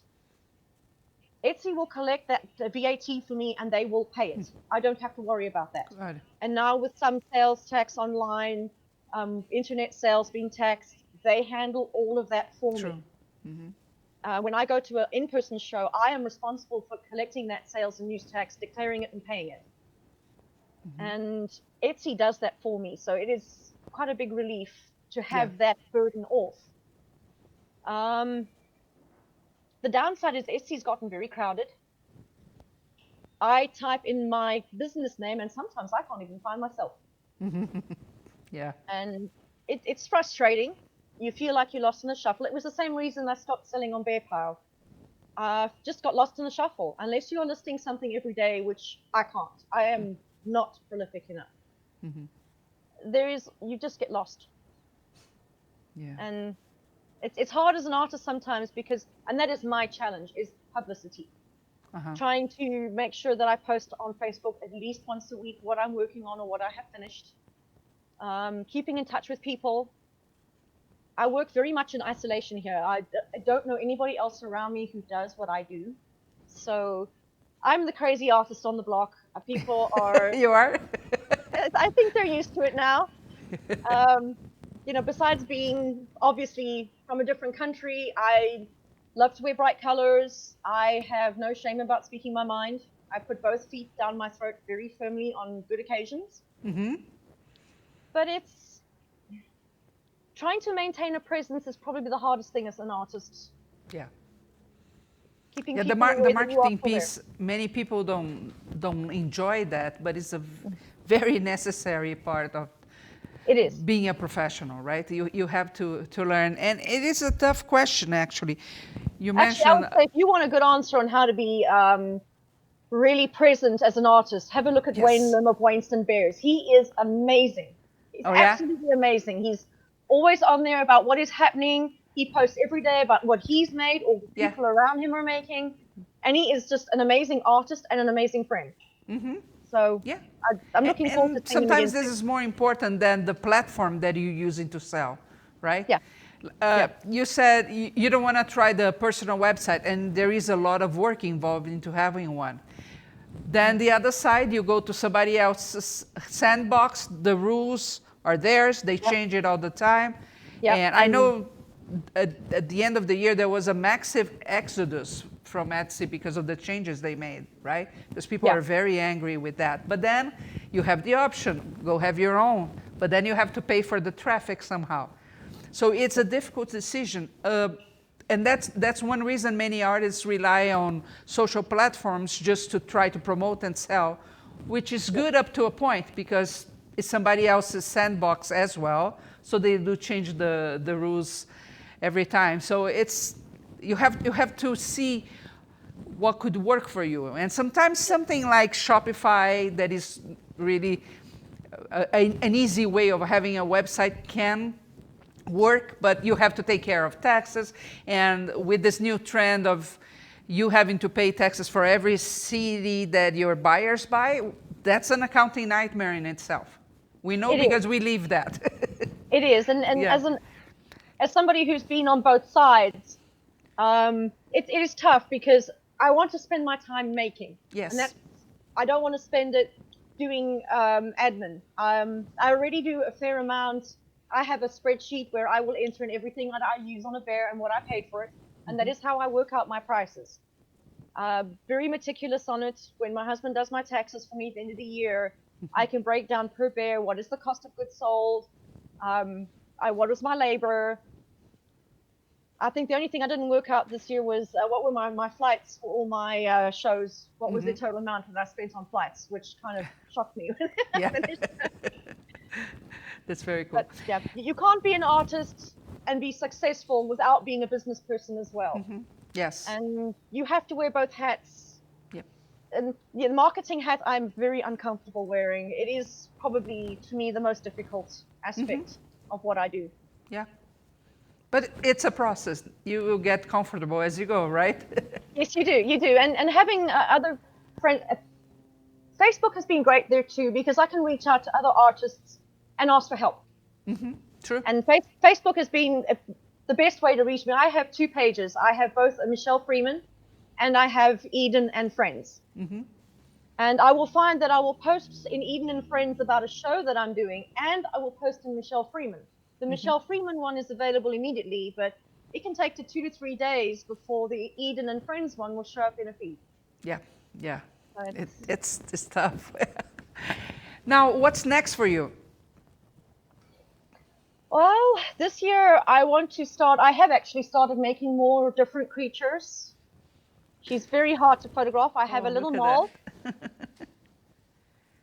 B: Etsy will collect that VAT for me and they will pay it. I don't have to worry about that.
A: Good.
B: And now with some sales tax online, internet sales being taxed, they handle all of that for
A: True.
B: me. When I go to an in-person show, I am responsible for collecting that sales and use tax, declaring it and paying it. And Etsy does that for me. So it is quite a big relief to have that burden off. The downside is Etsy's gotten very crowded. I type in my business name and sometimes I can't even find myself.
A: Yeah.
B: And it's frustrating. You feel like you're lost in the shuffle. It was the same reason I stopped selling on Bear Pile. Just got lost in the shuffle. Unless you're listing something every day, which I can't. I am not prolific enough. You just get lost.
A: Yeah.
B: And it's hard as an artist sometimes because, and that is my challenge, is publicity. Trying to make sure that I post on Facebook at least once a week what I'm working on or what I have finished. Keeping in touch with people. I work very much in isolation here. I don't know anybody else around me who does what I do. So I'm the crazy artist on the block. People are,
A: You are?
B: I think they're used to it now. Besides being obviously from a different country, I love to wear bright colors. I have no shame about speaking my mind. I put both feet down my throat very firmly on good occasions. But it's trying to maintain a presence is probably the hardest thing as an artist.
A: Yeah.
B: Keeping
A: Yeah,
B: people
A: the
B: aware that you are
A: marketing
B: still there.
A: piece, many people don't enjoy that, but it's a very necessary part of
B: It is.
A: being a professional, right? You have to learn, and it is a tough question actually. You
B: Actually, I
A: mentioned
B: would say if you want a good answer on how to be really present as an artist, have a look at Wayne
A: yes.
B: Lim of Wayneston Bears. He is amazing. He's
A: Oh yeah?
B: absolutely amazing. He's always on there about what is happening. He posts every day about what he's made or what
A: Yeah.
B: people around him are making. And he is just an amazing artist and an amazing friend. So
A: Yeah.
B: I'm looking forward to
A: And
B: seeing him again
A: sometimes this
B: soon.
A: is more important than the platform that you're using to sell, right?
B: Yeah. Yeah.
A: You said you don't want to try the personal website, and there is a lot of work involved into having one. Then the other side, you go to somebody else's sandbox. The rules are theirs. They
B: Yep.
A: change it all the time.
B: Yep.
A: And I know at the end of the year, there was a massive exodus from Etsy because of the changes they made, right? Because people
B: Yeah.
A: are very angry with that. But then you have the option, go have your own. But then you have to pay for the traffic somehow. So it's a difficult decision. And that's one reason many artists rely on social platforms just to try to promote and sell, which is good up to a point because it's somebody else's sandbox as well. So they do change the rules every time. So you have to see what could work for you. And sometimes something like Shopify that is really an easy way of having a website can work, but you have to take care of taxes. And with this new trend of you having to pay taxes for every CD that your buyers buy, that's an accounting nightmare in itself. We know
B: It
A: because
B: is.
A: we live that.
B: It is. And
A: Yeah.
B: as somebody who's been on both sides, it is tough because I want to spend my time making. And
A: Yes.
B: I don't want to spend it doing admin. I already do a fair amount. I have a spreadsheet where I will enter in everything that I use on a bear and what I paid for it. And that is how I work out my prices. Very meticulous on it. When my husband does my taxes for me at the end of the year, I can break down per bear what is the cost of goods sold, what was my labor. I think the only thing I didn't work out this year was what were my flights for all my shows. What was the total amount that I spent on flights, which kind of shocked me when I
A: Yeah.
B: finished.
A: That's very cool.
B: But yeah, you can't be an artist and be successful without being a business person as well.
A: Yes.
B: And you have to wear both hats.
A: Yep.
B: And the marketing hat I'm very uncomfortable wearing. It is probably, to me, the most difficult aspect of what I do.
A: Yeah. But it's a process. You will get comfortable as you go, right?
B: Yes, you do. You do. And having other friends, Facebook has been great there too, because I can reach out to other artists and ask for help.
A: True.
B: And Facebook has been the best way to reach me. I have 2 pages. I have both a Michele Freeman and I have Eden and Friends. And I will find that I will post in Eden and Friends about a show that I'm doing, and I will post in Michele Freeman. The Michele Freeman one is available immediately, but it can take to 2 to 3 days before the Eden and Friends one will show up in a feed.
A: Yeah. Yeah.
B: So
A: It's tough. Now, what's next for you?
B: well, this year I have actually started making more different creatures. She's very hard to photograph. I have a little
A: Look at
B: mole.
A: that.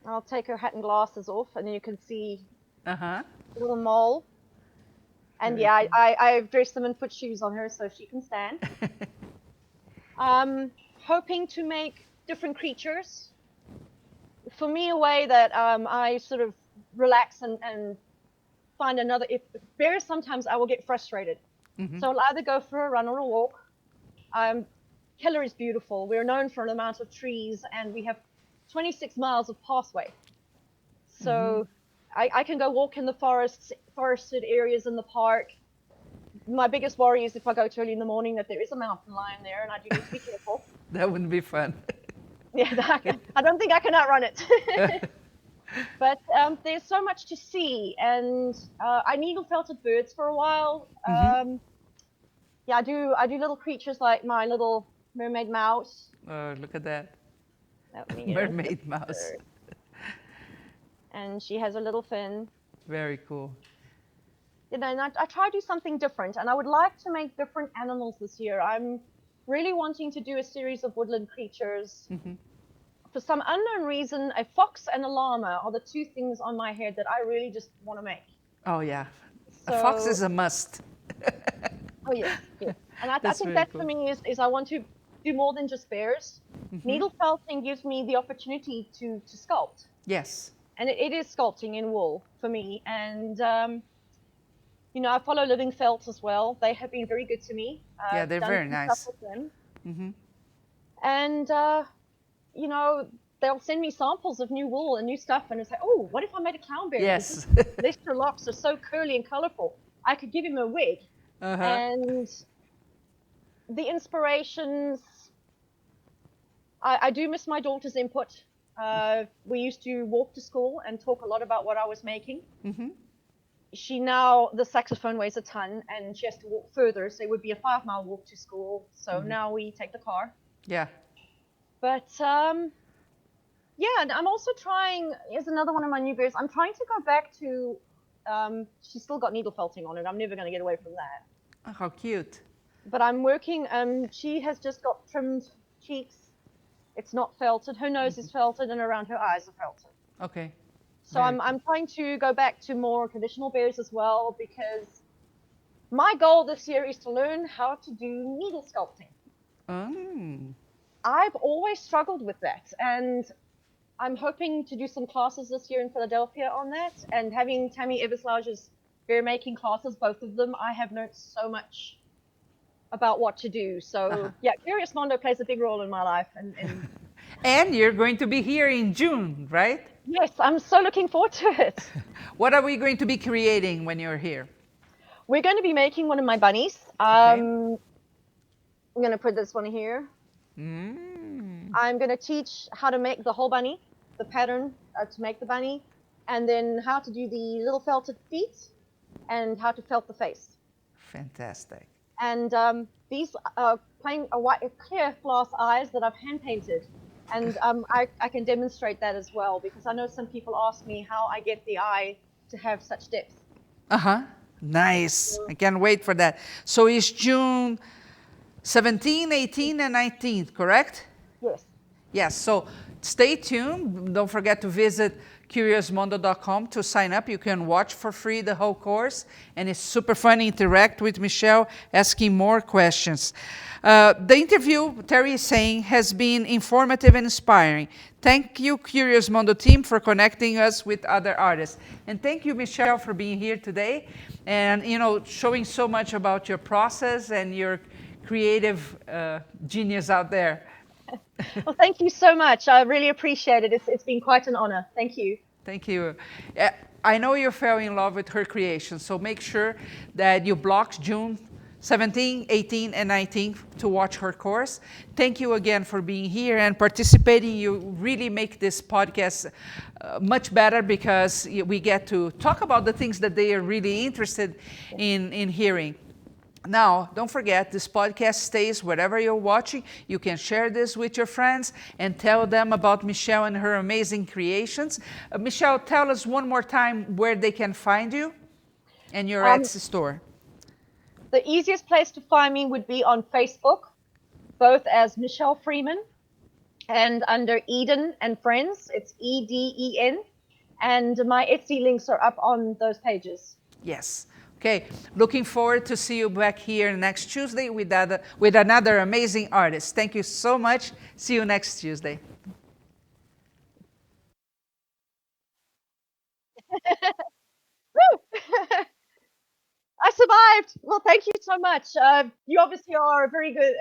B: I'll take her hat and glasses off, and then you can see
A: Uh-huh.
B: the little mole. And
A: Very
B: yeah,
A: cool.
B: I've dressed them and put shoes on her so she can stand. Hoping to make different creatures. For me, a way that I sort of relax and find another. If bears, sometimes I will get frustrated. So I'll either go for a run or a walk. Keller is beautiful. We're known for an amount of trees, and we have 26 miles of pathway. So I can go walk in the forested areas in the park. My biggest worry is if I go too early in the morning that there is a mountain lion there, and I do need to be careful.
A: That wouldn't be fun.
B: Yeah, I don't think I can outrun it. But there's so much to see, and I needle felted birds for a while. Yeah, I do little creatures like my little mermaid mouse.
A: Oh, look at that.
B: Let me get a
A: Mermaid mouse.
B: picture. And she has a little fin.
A: Very cool.
B: You know, and I try to do something different, and I would like to make different animals this year. I'm really wanting to do a series of woodland creatures. For some unknown reason, a fox and a llama are the 2 things on my head that I really just want to make.
A: Oh, yeah. A fox
B: So-
A: is a must.
B: Oh yes, yes. And I
A: That's
B: think
A: very
B: that
A: cool.
B: for me is I want to do more than just bears. Needle felting gives me the opportunity to sculpt.
A: Yes.
B: And it is sculpting in wool for me. And, you know, I follow Living Felt as well. They have been very good to me.
A: Yeah, they're
B: Done
A: very
B: some
A: nice.
B: stuff with them. And, you know, they'll send me samples of new wool and new stuff. And it's like, oh, what if I made a clown bear?
A: Yes.
B: Lester locks are so curly and colorful. I could give him a wig. And the inspirations, I do miss my daughter's input. We used to walk to school and talk a lot about what I was making. She now, the saxophone weighs a ton and she has to walk further, so it would be a 5-mile walk to school. So now we take the car.
A: Yeah.
B: But yeah, and I'm also trying, here's another one of my new bears, I'm trying to go back to, she's still got needle felting on it. I'm never going to get away from that.
A: Oh, how cute.
B: But I'm working, she has just got trimmed cheeks. It's not felted. Her nose is felted and around her eyes are felted.
A: Okay.
B: So I'm trying to go back to more traditional bears as well, because my goal this year is to learn how to do needle sculpting. I've always struggled with that, and I'm hoping to do some classes this year in Philadelphia on that, and having Tammy Everslauge's bear making classes, both of them, I have learned so much about what to do. So yeah, Curious Mondo plays a big role in my life.
A: And you're going to be here in June, right?
B: Yes, I'm so looking forward to it.
A: What are we going to be creating when you're here?
B: We're going to be making one of my bunnies. I'm going to put this one here. I'm going to teach how to make the whole bunny, the pattern to make the bunny, and then how to do the little felted feet and how to felt the face.
A: Fantastic.
B: And these plain clear glass eyes that I've hand painted, and I can demonstrate that as well because I know some people ask me how I get the eye to have such depth.
A: Uh-huh. Nice.
B: So,
A: I can't wait for that. So it's June 17, 18, and 19th, correct?
B: yes.
A: Yes, so stay tuned. Don't forget to visit curiousmondo.com to sign up. You can watch for free the whole course, and it's super fun to interact with Michele, asking more questions. The interview, Terry is saying, has been informative and inspiring. Thank you, Curious Mondo team, for connecting us with other artists. And thank you, Michele, for being here today and, showing so much about your process and your creative genius out there.
B: Well, thank you so much. I really appreciate it. It's been quite an honor. Thank you.
A: Thank you. I know you fell in love with her creation, so make sure that you block June 17, 18, and 19 to watch her course. Thank you again for being here and participating. You really make this podcast much better because we get to talk about the things that they are really interested in hearing. Now, don't forget, this podcast stays wherever you're watching. You can share this with your friends and tell them about Michele and her amazing creations. Michele, tell us one more time where they can find you and your
B: Um,
A: Etsy store.
B: the easiest place to find me would be on Facebook, both as Michele Freeman and under Eden and Friends. It's Eden. And my Etsy links are up on those pages.
A: Yes. Okay. Looking forward to see you back here next Tuesday with another amazing artist. Thank you so much. See you next Tuesday.
B: Woo! I survived. Well, thank you so much. You obviously are a very good,